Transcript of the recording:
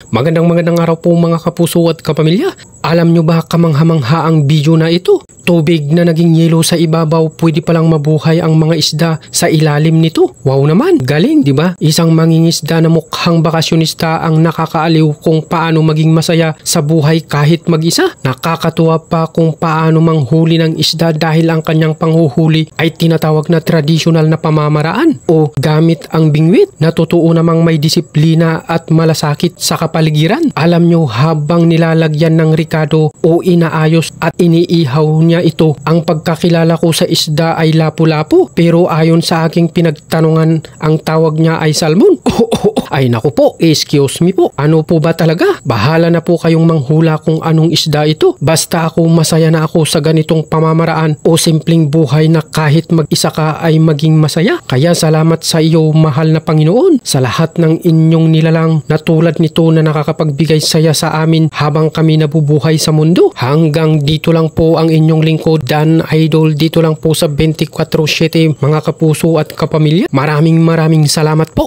Magandang araw po mga kapuso at kapamilya. Alam nyo ba kamangha-mangha ang video na ito? Tubig na naging yelo sa ibabaw, pwede palang mabuhay ang mga isda sa ilalim nito. Wow naman, galing di ba? Isang mangingisda na mukhang bakasyonista ang nakakaaliw kung paano maging masaya sa buhay kahit mag-isa. Nakakatuwa pa kung paano manghuli ng isda dahil ang kanyang panghuhuli ay tinatawag na tradisyonal na pamamaraan o gamit ang bingwit na totoo namang may disiplina at malasakit sa kapaligiran. Alam nyo, habang nilalagyan ng ricado o inaayos at iniihaw niya ito, ang pagkakilala ko sa isda ay lapu-lapu, pero ayon sa aking pinagtanungan, ang tawag niya ay salmon. Ay naku po, excuse me po. Ano po ba talaga? Bahala na po kayong manghula kung anong isda ito. Basta ako masaya na ako sa ganitong pamamaraan o simpleng buhay na kahit mag-isa ka ay maging masaya. Kaya salamat sa iyo, mahal na Panginoon, sa lahat ng inyong nilalang na tulad nito na nakakapagbigay saya sa amin habang kami nabubuhay sa mundo. Hanggang dito lang po ang inyong lingkod, Dan Idol, dito lang po sa 24/7 mga kapuso at kapamilya. Maraming salamat po.